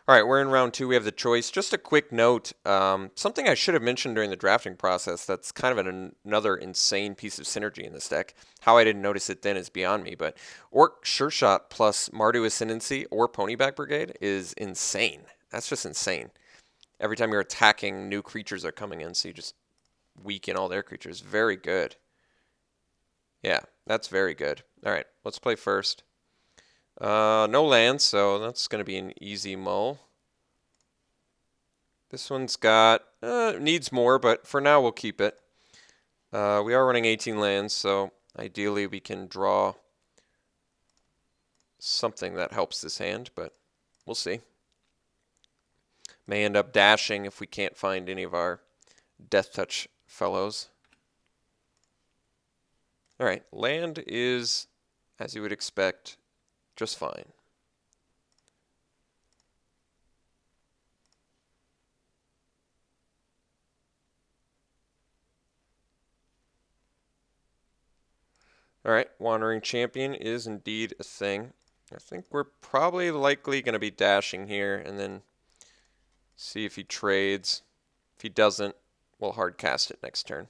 All right, we're in round two. We have the choice. Just a quick note, something I should have mentioned during the drafting process that's kind of another insane piece of synergy in this deck. How I didn't notice it then is beyond me, but Orc Sure Shot plus Mardu Ascendancy or Ponyback Brigade is insane. That's just insane. Every time you're attacking, new creatures are coming in, so you just weaken all their creatures. Very good. Yeah, that's very good. All right, let's play first. No lands, so that's going to be an easy mull. This one's got, needs more, but for now we'll keep it. We are running 18 lands, so ideally we can draw something that helps this hand, but we'll see. May end up dashing if we can't find any of our Death Touch fellows. Alright, land is, as you would expect, just fine. Alright, Wandering Champion is indeed a thing. I think we're probably likely going to be dashing here and then see if he trades. If he doesn't, we'll hard cast it next turn.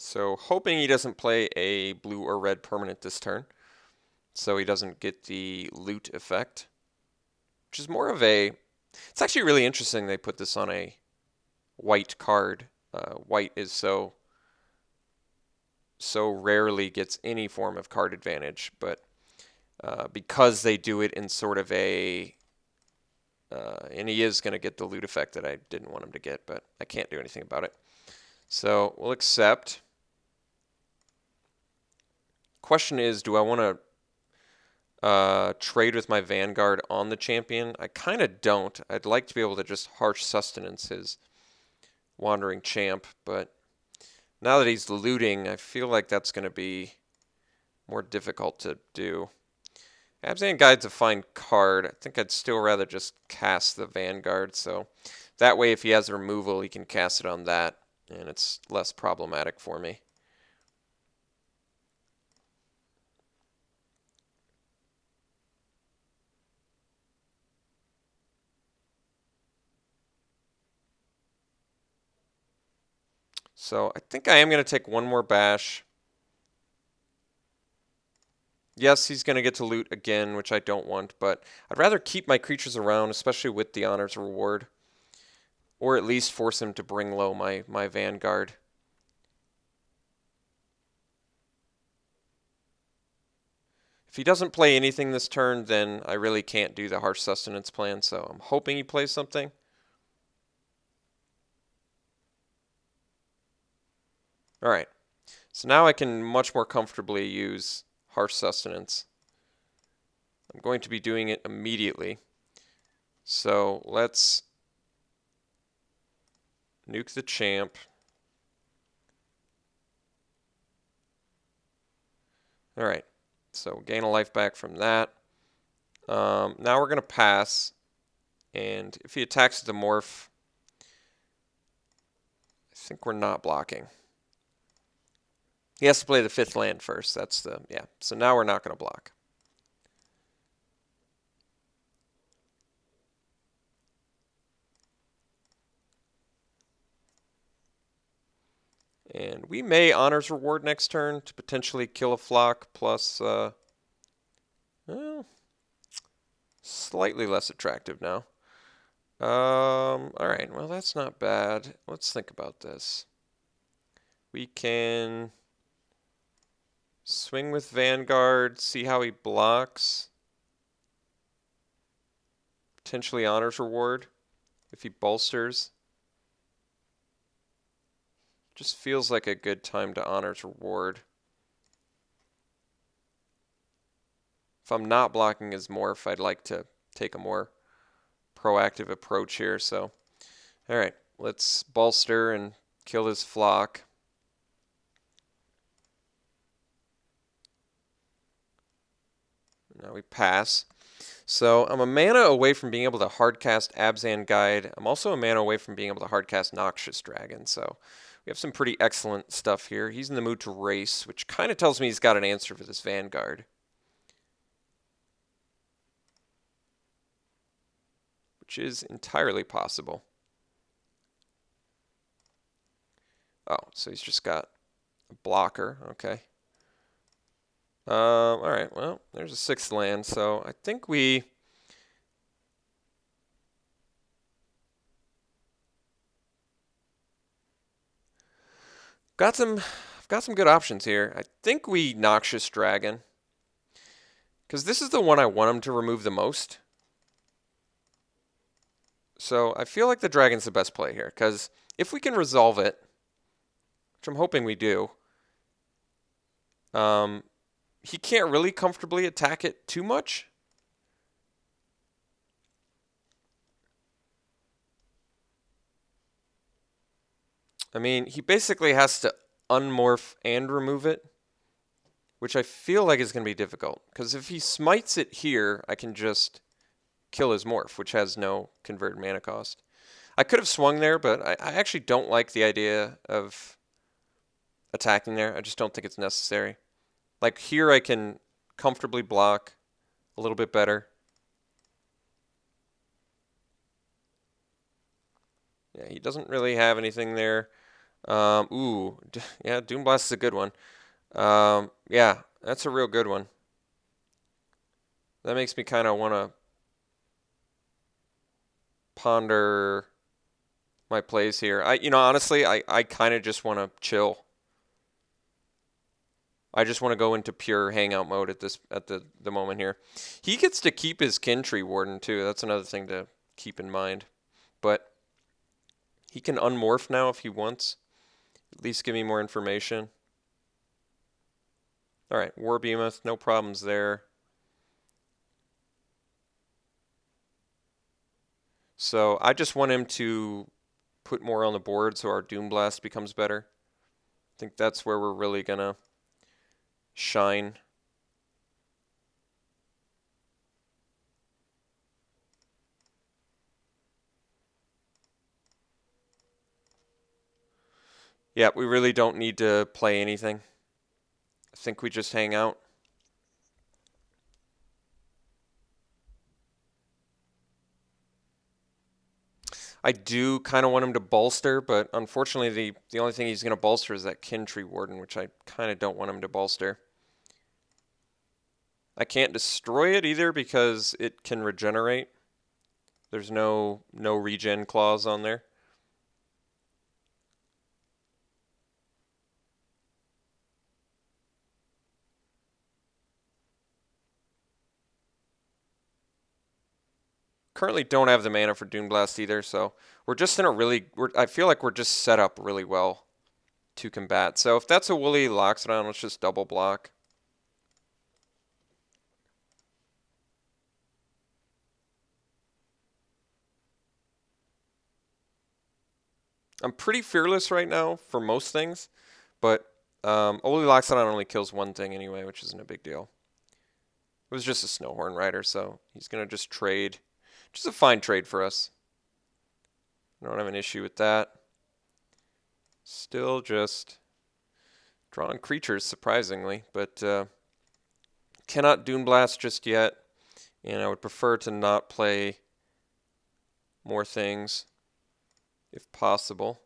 So hoping he doesn't play a blue or red permanent this turn, so he doesn't get the loot effect, which is more of a, it's actually really interesting they put this on a white card. White is so rarely gets any form of card advantage, but because they do it in sort of a, and he is going to get the loot effect that I didn't want him to get, but I can't do anything about it. So we'll accept. Question is, do I want to trade with my Vanguard on the champion? I kind of don't. I'd like to be able to just harsh sustenance his Wandering Champ, but now that he's looting, I feel like that's going to be more difficult to do. Abzan Guide's a fine card. I think I'd still rather just cast the Vanguard, so that way if he has removal, he can cast it on that, and it's less problematic for me. So I think I am going to take one more bash. Yes, he's going to get to loot again, which I don't want, but I'd rather keep my creatures around, especially with the honors reward. Or at least force him to bring low my Vanguard. If he doesn't play anything this turn, then I really can't do the Harsh Sustenance plan, so I'm hoping he plays something. Alright, so now I can much more comfortably use Harsh Sustenance. I'm going to be doing it immediately. So let's nuke the champ. Alright, so gain a life back from that. Now we're going to pass, and if he attacks the morph, I think we're not blocking. He has to play the 5th land first. That's the, yeah. So now we're not going to block. And we may honors reward next turn to potentially kill a flock plus, well, slightly less attractive now. Alright, well that's not bad. Let's think about this. We can swing with Vanguard, see how he blocks. Potentially honors reward if he bolsters. Just feels like a good time to honors reward. If I'm not blocking his morph, I'd like to take a more proactive approach here. So, all right, let's bolster and kill this flock. Now we pass. So I'm a mana away from being able to hardcast Abzan Guide. I'm also a mana away from being able to hardcast Noxious Dragon. So we have some pretty excellent stuff here. He's in the mood to race, which kind of tells me he's got an answer for this Vanguard. Which is entirely possible. Oh, so he's just got a blocker. Okay. All right, well, there's a 6th land, so I think we... I've got some good options here. I think we Noxious Dragon. Because this is the one I want him to remove the most. So I feel like the Dragon's the best play here. Because if we can resolve it, which I'm hoping we do, he can't really comfortably attack it too much. I mean, he basically has to unmorph and remove it, which I feel like is going to be difficult. Because if he smites it here, I can just kill his morph, which has no convert mana cost. I could have swung there, but I actually don't like the idea of attacking there. I just don't think it's necessary. Like here I can comfortably block a little bit better. Yeah, he doesn't really have anything there. Yeah, Doomblast is a good one. Yeah, that's a real good one. That makes me kind of want to ponder my plays here. Honestly, I kind of just want to chill. I just want to go into pure hangout mode at the moment here. He gets to keep his kin tree warden too. That's another thing to keep in mind. But he can unmorph now if he wants. At least give me more information. All right, War Behemoth, no problems there. So I just want him to put more on the board so our Doomblast becomes better. I think that's where we're really going to shine. Yeah, we really don't need to play anything. I think we just hang out. I do kind of want him to bolster, but unfortunately the only thing he's going to bolster is that kin tree warden, which I kind of don't want him to bolster. I can't destroy it either because it can regenerate. There's no regen clause on there. Currently don't have the mana for Doomblast either, so we're just in a really... I feel like we're just set up really well to combat. So if that's a Woolly Loxodon, let's just double block. I'm pretty fearless right now for most things, but Woolly Loxodon only kills one thing anyway, which isn't a big deal. It was just a Snowhorn Rider, so he's going to just trade. Which is a fine trade for us. I don't have an issue with that. Still just drawing creatures, surprisingly, but cannot Doomblast just yet, and I would prefer to not play more things if possible.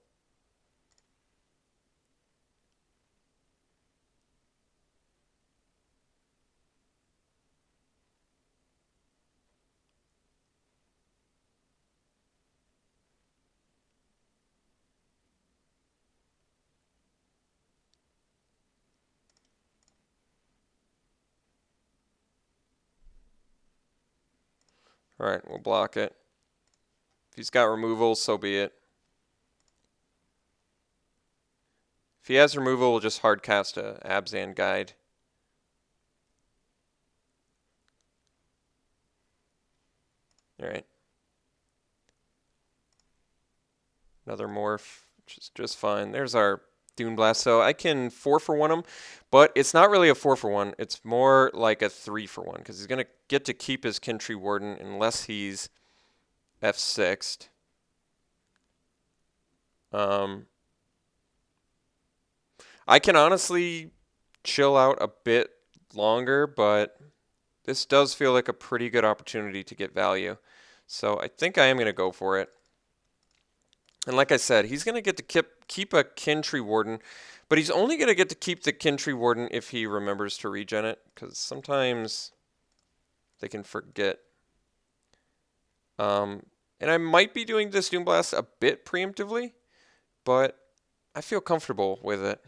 Alright, we'll block it. If he's got removal, so be it. If he has removal, we'll just hardcast a Abzan Guide. Alright. Another morph, which is just fine. There's our Dune Blast. So I can 4-for-1 him, but it's not really a 4-for-1. It's more like a 3-for-1 because he's going to get to keep his Kin Tree Warden unless he's F6'd. I can honestly chill out a bit longer, but this does feel like a pretty good opportunity to get value. So I think I am going to go for it. And like I said, he's going to get to keep a Kin Tree Warden, but he's only going to get to keep the Kin Tree Warden if he remembers to regen it, because sometimes they can forget. And I might be doing this Doom Blast a bit preemptively, but I feel comfortable with it.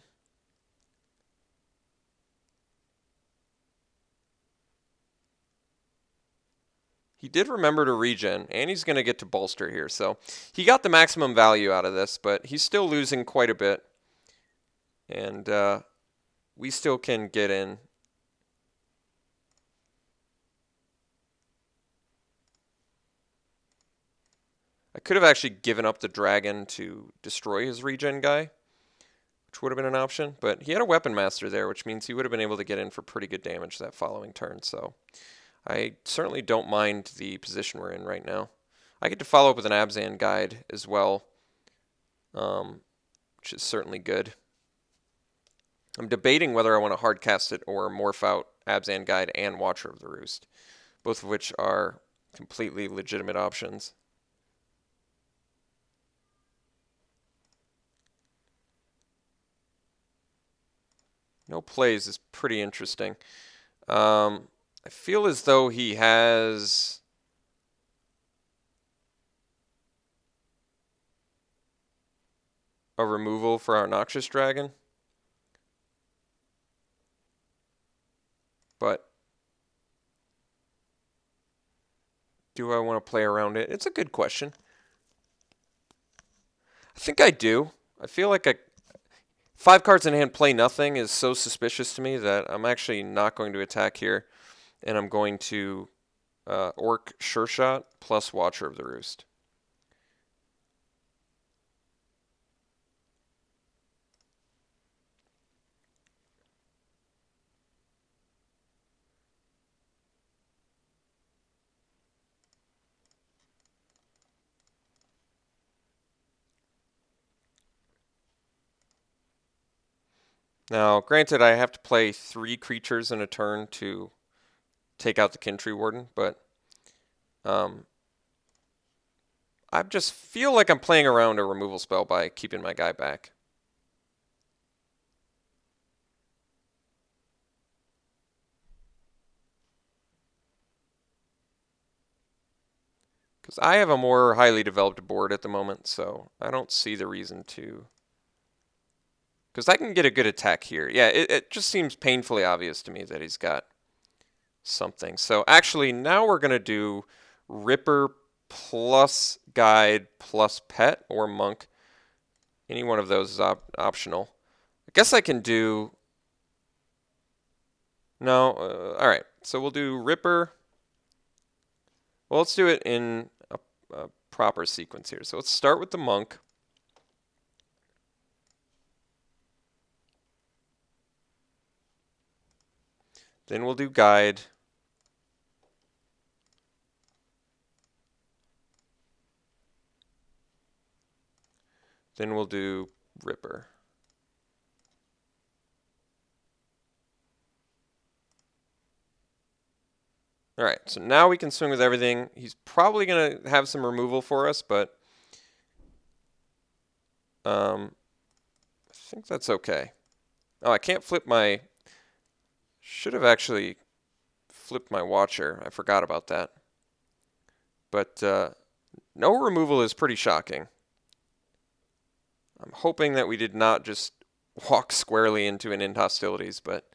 He did remember to regen, and he's going to get to bolster here. So he got the maximum value out of this, but he's still losing quite a bit. And we still can get in. I could have actually given up the dragon to destroy his regen guy, which would have been an option. But he had a weapon master there, which means he would have been able to get in for pretty good damage that following turn. So I certainly don't mind the position we're in right now. I get to follow up with an Abzan guide as well, which is certainly good. I'm debating whether I want to hardcast it or morph out Abzan guide and Watcher of the Roost, both of which are completely legitimate options. No plays is pretty interesting. I feel as though he has a removal for our Noxious Dragon. But do I want to play around it? It's a good question. I think I do. I feel like 5 cards in hand play nothing is so suspicious to me that I'm actually not going to attack here. And I'm going to Orc Sure Shot plus Watcher of the Roost. Now, granted, I have to play 3 creatures in a turn to take out the Kin Tree Warden, but I just feel like I'm playing around a removal spell by keeping my guy back. Because I have a more highly developed board at the moment, so I don't see the reason to. Because I can get a good attack here. Yeah, it just seems painfully obvious to me that he's got something. So actually, now we're going to do Ripper plus Guide plus Pet or Monk. Any one of those is optional. I guess I can do... No, all right. So we'll do Ripper. Well, let's do it in a proper sequence here. So let's start with the Monk. Then we'll do Guide. Then we'll do Ripper. All right, so now we can swing with everything. He's probably going to have some removal for us, but I think that's okay. Oh, I can't flip my... Should have actually flipped my Watcher. I forgot about that. But no removal is pretty shocking. I'm hoping that we did not just walk squarely into an End Hostilities, but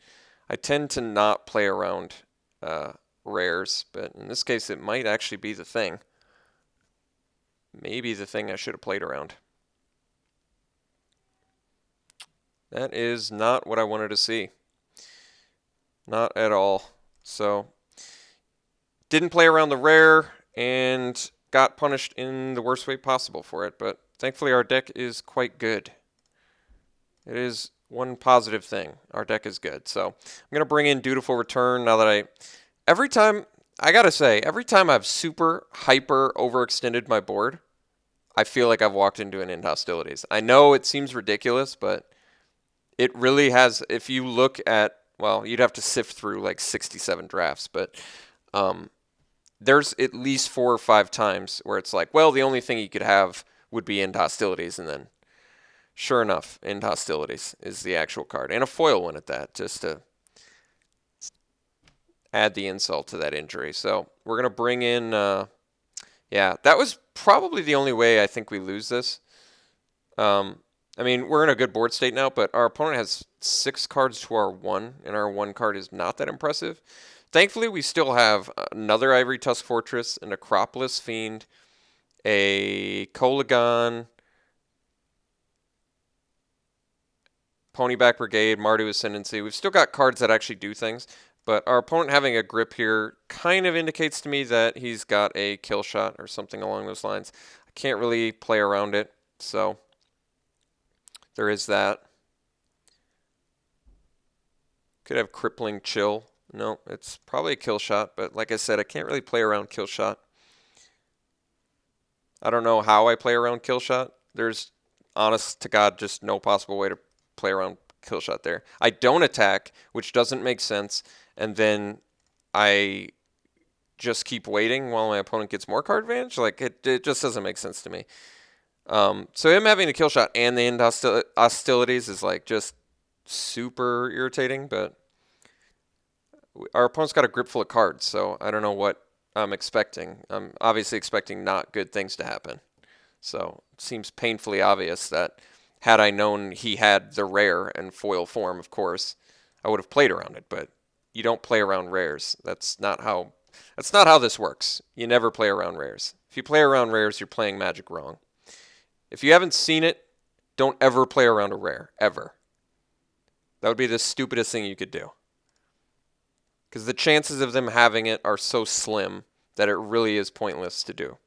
I tend to not play around rares, but in this case it might actually be the thing. Maybe the thing I should have played around. That is not what I wanted to see. Not at all. So, didn't play around the rare, and got punished in the worst way possible for it, but thankfully our deck is quite good. It is one positive thing. Our deck is good. So I'm going to bring in Dutiful Return now that every time, I got to say, every time I've super hyper overextended my board, I feel like I've walked into an End Hostilities. I know it seems ridiculous, but it really has. If you look at, well, you'd have to sift through like 67 drafts, but there's at least 4 or 5 times where it's like, well, the only thing you could have would be End Hostilities, and then sure enough, End Hostilities is the actual card, and a foil one at that, just to add the insult to that injury. So we're going to bring in, yeah, that was probably the only way I think we lose this. I mean, we're in a good board state now, but our opponent has 6 cards to our 1, and our 1 card is not that impressive. Thankfully, we still have another Ivory Tusk Fortress, an Acropolis Fiend, a Kolagon, Ponyback Brigade, Mardu Ascendancy. We've still got cards that actually do things, but our opponent having a grip here kind of indicates to me that he's got a kill shot or something along those lines. I can't really play around it, so there is that. Could have Crippling Chill. No, it's probably a kill shot, but like I said, I can't really play around kill shot. I don't know how I play around kill shot. There's, honest to God, just no possible way to play around kill shot there. I don't attack, which doesn't make sense, and then I just keep waiting while my opponent gets more card advantage. Like, it just doesn't make sense to me. So him having a kill shot and the End Hostilities is like just super irritating, but our opponent's got a grip full of cards, so I don't know what I'm expecting. I'm obviously expecting not good things to happen. So it seems painfully obvious that had I known he had the rare and foil form, of course, I would have played around it, but you don't play around rares. That's not how this works. You never play around rares. If you play around rares, you're playing Magic wrong. If you haven't seen it, don't ever play around a rare, ever. That would be the stupidest thing you could do. Because the chances of them having it are so slim that it really is pointless to do.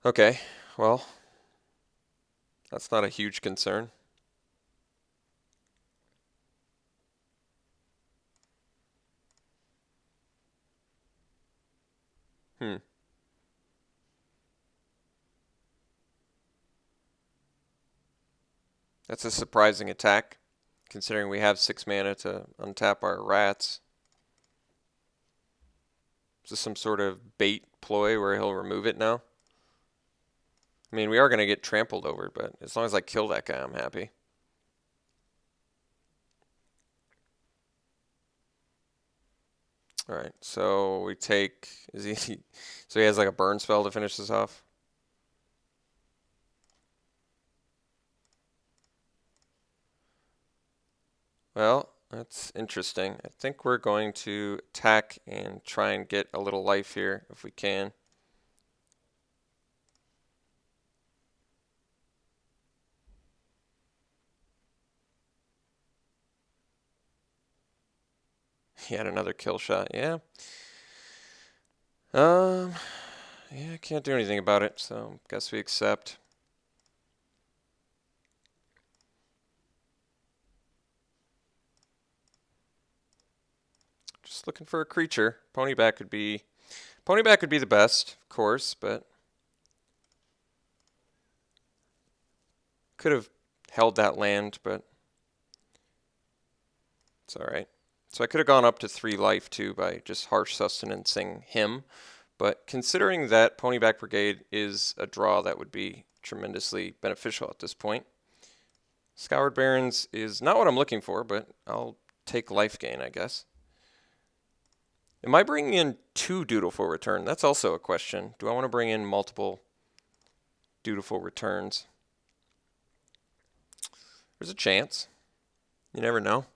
Okay, well, that's not a huge concern. That's a surprising attack, considering we have 6 mana to untap our rats. Is this some sort of bait ploy where he'll remove it now? I mean, we are going to get trampled over, but as long as I kill that guy, I'm happy. Alright, so we take... so he has like a burn spell to finish this off? Well, that's interesting. I think we're going to attack and try and get a little life here if we can. He had another kill shot, yeah. Yeah, I can't do anything about it, so guess we accept. Just looking for a creature. Ponyback would be the best, of course, but could have held that land, but it's all right. So I could have gone up to 3 life too by just harsh sustenancing him, but considering that Ponyback Brigade is a draw that would be tremendously beneficial at this point. Scoured Barrens is not what I'm looking for, but I'll take life gain, I guess. Am I bringing in 2 Dutiful Return? That's also a question. Do I want to bring in multiple Dutiful Returns? There's a chance. You never know.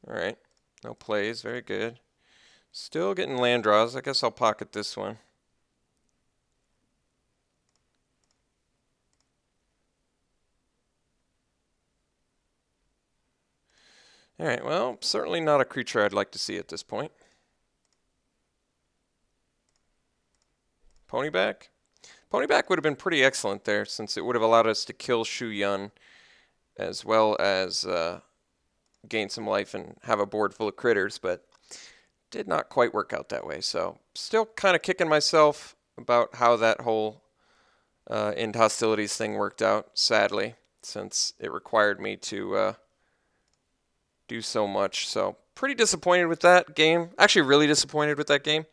All right. No plays. Very good. Still getting land draws. I guess I'll pocket this one. All right. Well, certainly not a creature I'd like to see at this point. Ponyback? Ponyback would have been pretty excellent there since it would have allowed us to kill Shu Yun as well as gain some life and have a board full of critters, but did not quite work out that way. So still kind of kicking myself about how that whole end hostilities thing worked out, sadly, since it required me to do so much. So pretty disappointed with that game. Actually, really disappointed with that game.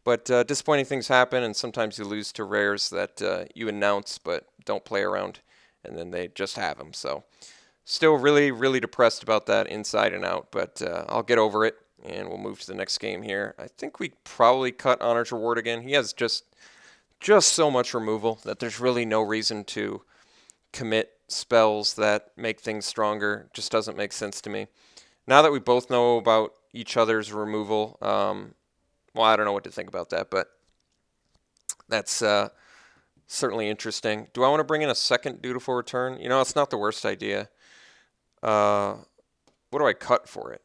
But disappointing things happen, and sometimes you lose to rares that you announce but don't play around, and then they just have them. So still really, really depressed about that inside and out, but I'll get over it, and we'll move to the next game here. I think we probably cut Honor's Reward again. He has just so much removal that there's really no reason to commit spells that make things stronger. Just doesn't make sense to me. Now that we both know about each other's removal, well, I don't know what to think about that, but that's certainly interesting. Do I want to bring in a second Dutiful Return? You know, it's not the worst idea. What do I cut for it?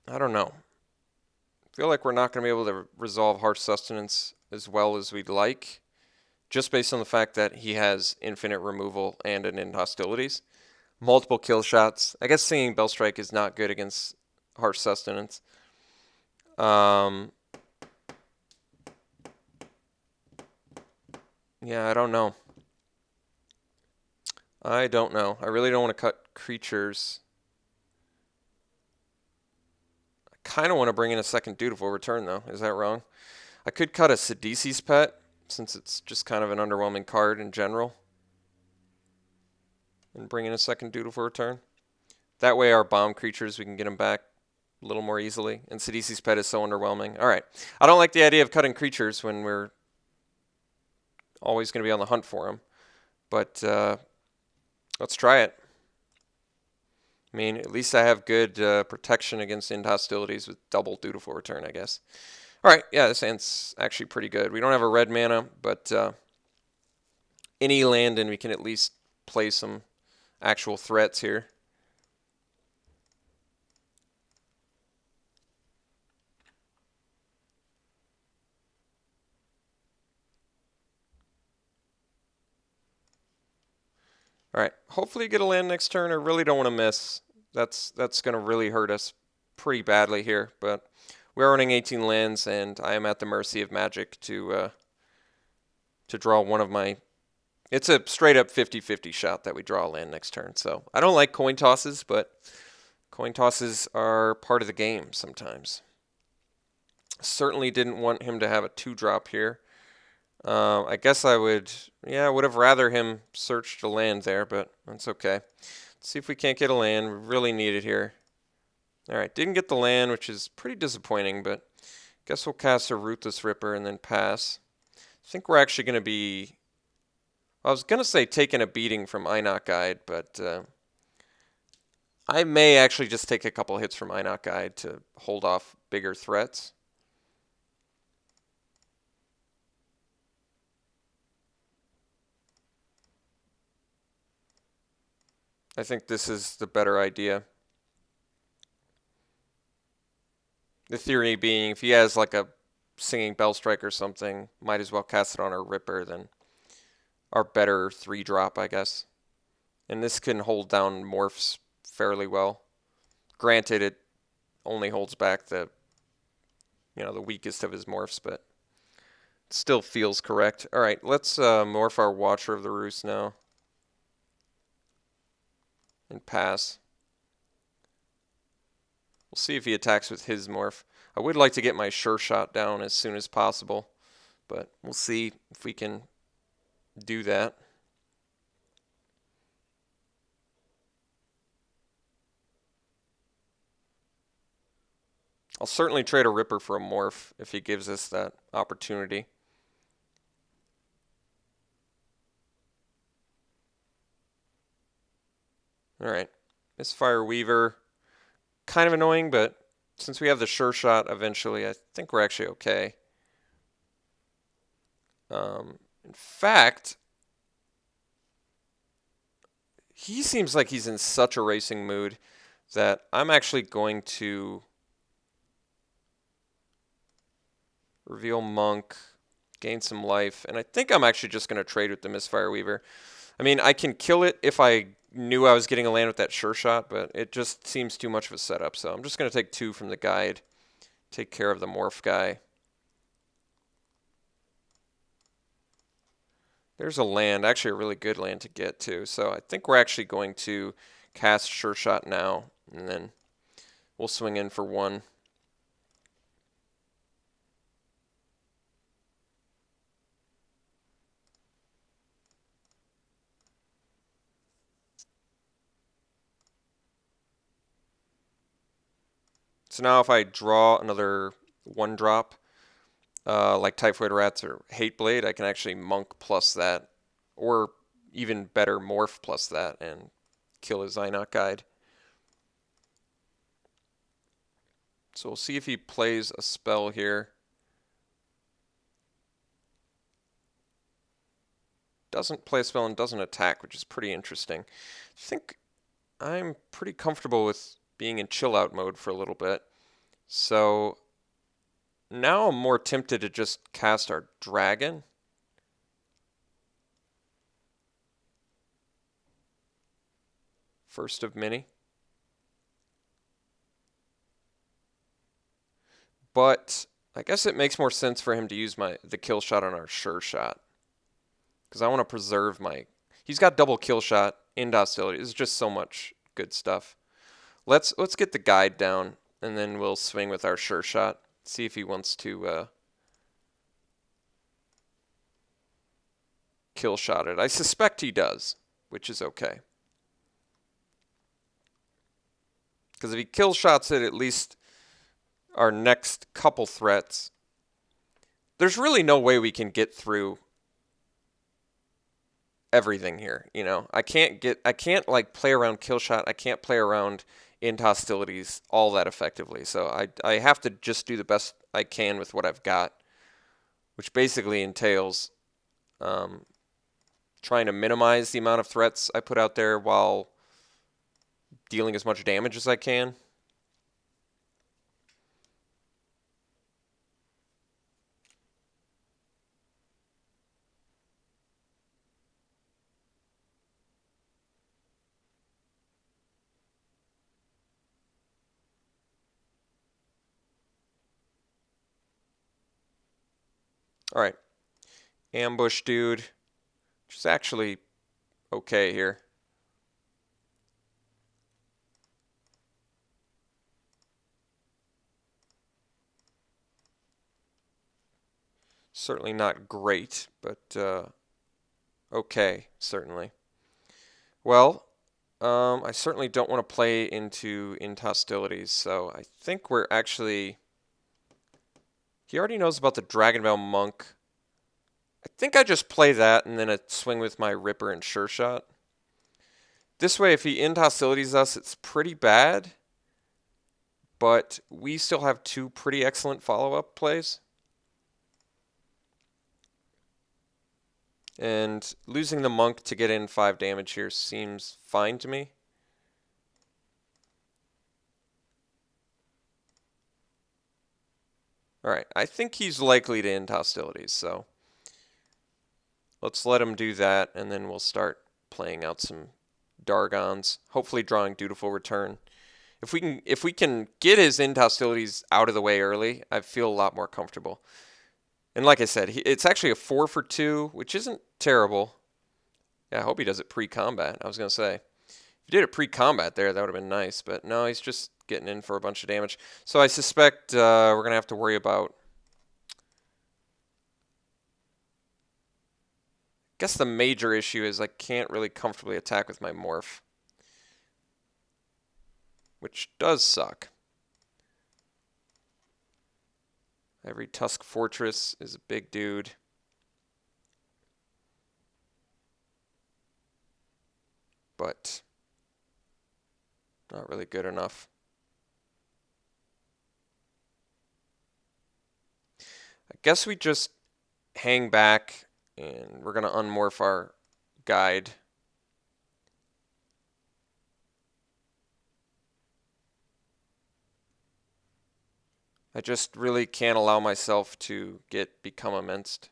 I don't know. I feel like we're not going to be able to resolve Harsh Sustenance as well as we'd like, just based on the fact that he has infinite removal and an end hostilities. Multiple kill shots. I guess Singing Bellstrike is not good against Harsh Sustenance. Yeah, I don't know. I don't know. I really don't want to cut creatures. I kind of want to bring in a second Dutiful Return, though. Is that wrong? I could cut a Sidisi's Pet, since it's just kind of an underwhelming card in general, and bring in a second Dutiful Return. That way our bomb creatures, we can get them back a little more easily. And Sidisi's Pet is so underwhelming. All right. I don't like the idea of cutting creatures when we're always going to be on the hunt for them. But let's try it. I mean, at least I have good protection against end hostilities with double Dutiful Return, I guess. All right, yeah, this hand's actually pretty good. We don't have a red mana, but any land and we can at least play some actual threats here. All right, hopefully get a land next turn. I really don't want to miss. That's going to really hurt us pretty badly here, but we're owning 18 lands, and I am at the mercy of Magic to draw one of my... It's a straight-up 50-50 shot that we draw a land next turn, so I don't like coin tosses, but coin tosses are part of the game sometimes. Certainly didn't want him to have a 2-drop here. I guess I would have rather him searched a land there, but that's okay. Let's see if we can't get a land. We really need it here. All right, didn't get the land, which is pretty disappointing, but guess we'll cast a Ruthless Ripper and then pass. I think we're actually going to be... I was going to say taking a beating from Einok Guide, but I may actually just take a couple hits from Einok Guide to hold off bigger threats. I think this is the better idea. The theory being, if he has like a Singing Bellstrike or something, might as well cast it on our Ripper than our better 3-drop, I guess. And this can hold down morphs fairly well. Granted, it only holds back the weakest of his morphs, but it still feels correct. All right, let's morph our Watcher of the Roost now. And pass. We'll see if he attacks with his morph. I would like to get my Sure Shot down as soon as possible, but we'll see if we can do that. I'll certainly trade a Ripper for a morph if he gives us that opportunity. Alright. Misfire Weaver. Kind of annoying, but since we have the sure shot eventually, I think we're actually okay. In fact, he seems like he's in such a racing mood that I'm actually going to reveal Monk, gain some life, and I think I'm actually just going to trade with the Misfire Weaver. I mean, I can kill it if I knew I was getting a land with that sure shot, but it just seems too much of a setup, so I'm just going to take 2 from the guide, take care of the morph guy. There's a land, actually a really good land to get to, so I think we're actually going to cast sure shot now, and then we'll swing in for 1. So now if I draw another 1-drop, like Typhoid Rats or Hate Blade, I can actually Monk plus that, or even better, Morph plus that, and kill a Xynoc Guide. So we'll see if he plays a spell here. Doesn't play a spell and doesn't attack, which is pretty interesting. I think I'm pretty comfortable with being in chill out mode for a little bit. So now I'm more tempted to just cast our dragon. First of many. But I guess it makes more sense for him to use the kill shot on our sure shot. Because I want to preserve my... He's got double kill shot, end hostility. It's just so much good stuff. Let's get the guide down, and then we'll swing with our sure shot. See if he wants to kill shot it. I suspect he does, which is okay. Because if he kill shots it, at least our next couple threats, there's really no way we can get through everything here. You know, I can't like play around kill shot. I can't play around end hostilities all that effectively. So I have to just do the best I can with what I've got, which basically entails trying to minimize the amount of threats I put out there while dealing as much damage as I can. All right, ambush dude, which is actually okay here. Certainly not great, but okay, certainly. Well, I certainly don't want to play into hostilities, so I think we're actually... He already knows about the Dragonvale Monk. I think I just play that and then a swing with my Ripper and Sure Shot. This way, if he end hostilities us, it's pretty bad, but we still have 2 pretty excellent follow-up plays. And losing the Monk to get in 5 damage here seems fine to me. Alright, I think he's likely to end hostilities, so let's let him do that, and then we'll start playing out some Dargons, hopefully drawing Dutiful Return. If we can get his end hostilities out of the way early, I feel a lot more comfortable. And like I said, it's actually a 4 for 2, which isn't terrible. Yeah, I hope he does it pre-combat. I was going to say, if he did it pre-combat there, that would have been nice. But no, he's just getting in for a bunch of damage. So I suspect we're going to have to worry about... I guess the major issue is I can't really comfortably attack with my Morph, which does suck. Every Tusk Fortress is a big dude. But Not really good enough. I guess we just hang back and we're going to unmorph our guide. I just really can't allow myself to become immenced.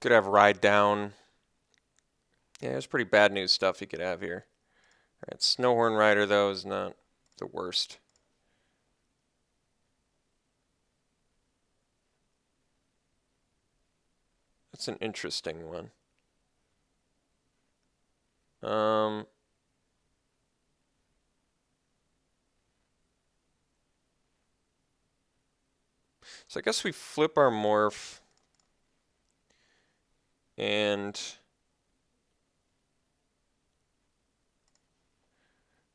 Could have ride down. Yeah, there's pretty bad news stuff you could have here. Alright, Snowhorn Rider, though, is not the worst. That's an interesting one. So I guess we flip our morph and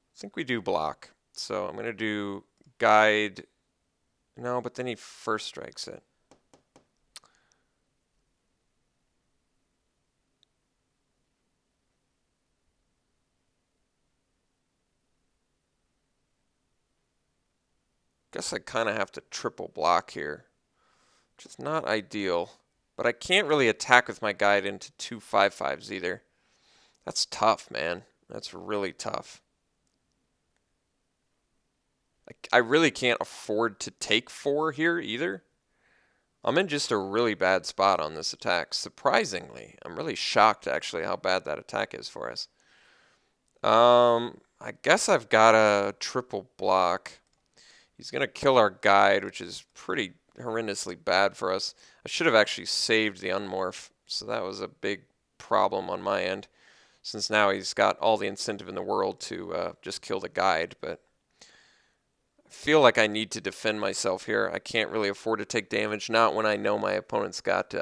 I think we do block. So I'm going to do guide. No, but then he first strikes it. Guess I kind of have to triple block here, which is not ideal. But I can't really attack with my guide into 2/5/5s either. That's tough, man. That's really tough. I really can't afford to take 4 here either. I'm in just a really bad spot on this attack. Surprisingly, I'm really shocked actually how bad that attack is for us. I guess I've got a triple block. He's going to kill our guide, which is pretty horrendously bad for us. I should have actually saved the unmorph, so that was a big problem on my end, since now he's got all the incentive in the world to just kill the guide, but I feel like I need to defend myself here. I can't really afford to take damage, not when I know my opponent's got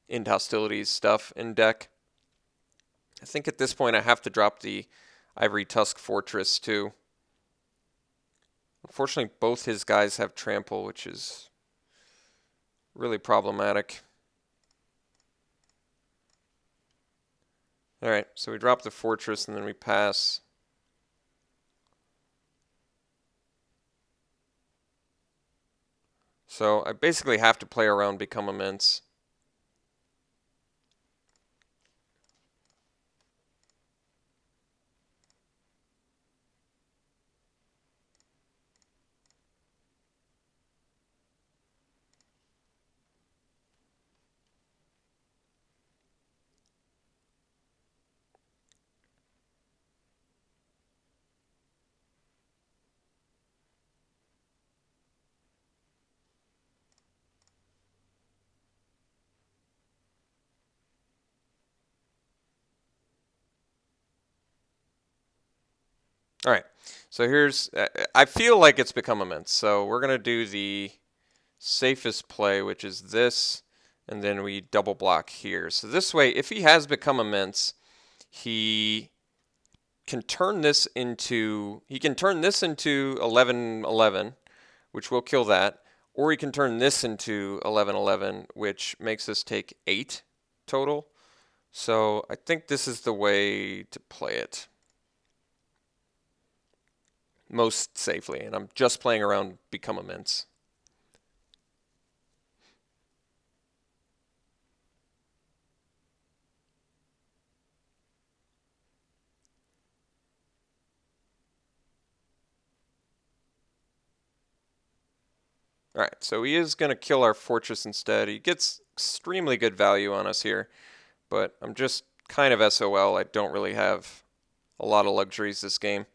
end hostilities stuff in deck. I think at this point I have to drop the Ivory Tusk Fortress too. Unfortunately, both his guys have trample, which is really problematic. Alright, so we drop the fortress and then we pass. So I basically have to play around Become Immense. All right, so here's, I feel like it's Become Immense. So we're going to do the safest play, which is this, and then we double block here. So this way, if he has Become Immense, he can turn this into, 11/11, which will kill that, or he can turn this into 11/11, which makes us take 8 total. So I think this is the way to play it most safely, and I'm just playing around Become Immense. Alright, so he is going to kill our fortress instead. He gets extremely good value on us here, but I'm just kind of SOL. I don't really have a lot of luxuries this game,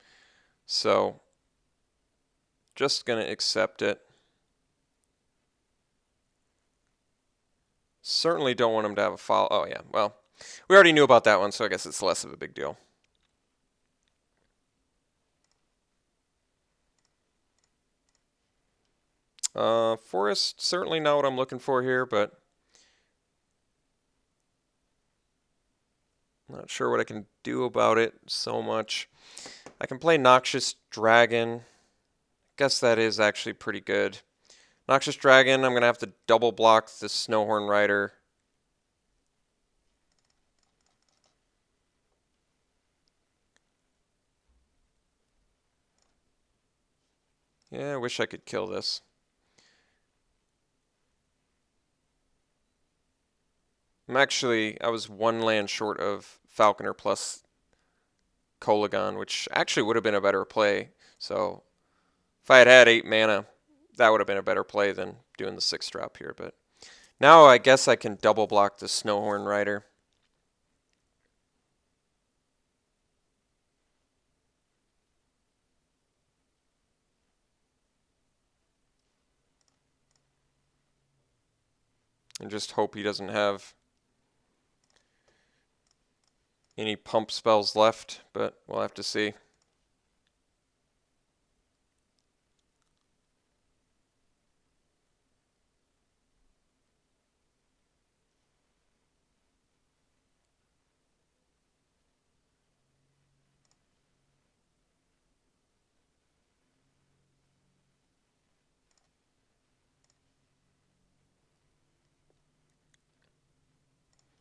so just going to accept it. Certainly don't want him to have a follow. Oh yeah, well, we already knew about that one, so I guess it's less of a big deal. Forest, certainly not what I'm looking for here, but not sure what I can do about it so much. I can play Noxious Dragon. Guess that is actually pretty good. Noxious Dragon, I'm going to have to double block the Snowhorn Rider. Yeah, I wish I could kill this. I was one land short of Falconer plus Kolagon, which actually would have been a better play. So if I had had 8 mana, that would have been a better play than doing the 6 drop here. But now I guess I can double block the Snowhorn Rider. And just hope he doesn't have any pump spells left, but we'll have to see.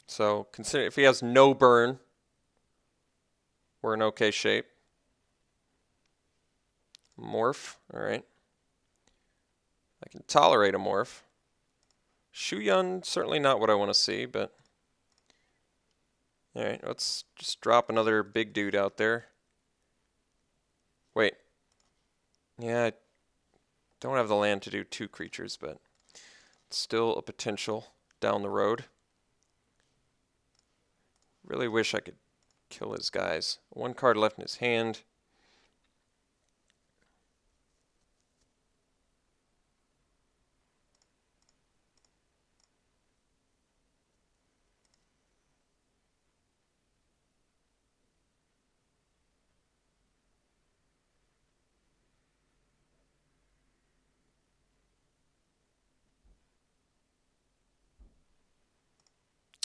So consider if he has no burn, we're in okay shape. Morph, alright. I can tolerate a morph. Shuyun, certainly not what I want to see, but alright, let's just drop another big dude out there. Wait. Yeah, I don't have the land to do 2 creatures, but it's still a potential down the road. Really wish I could kill his guys. 1 card left in his hand.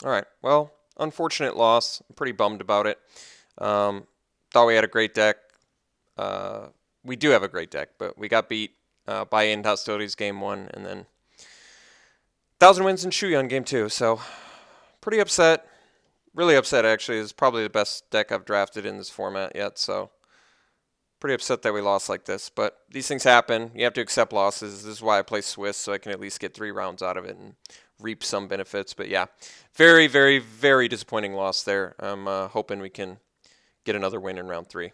Alright, well, unfortunate loss. I'm pretty bummed about it. Thought we had a great deck. We do have a great deck, but we got beat by End Hostilities game 1, and then 1,000 wins in Shuyun game 2. So pretty upset. Really upset, actually. It's probably the best deck I've drafted in this format yet, so pretty upset that we lost like this. But these things happen. You have to accept losses. This is why I play Swiss, so I can at least get 3 rounds out of it and reap some benefits. But yeah, very, very, very disappointing loss there. I'm hoping we can get another win in round 3.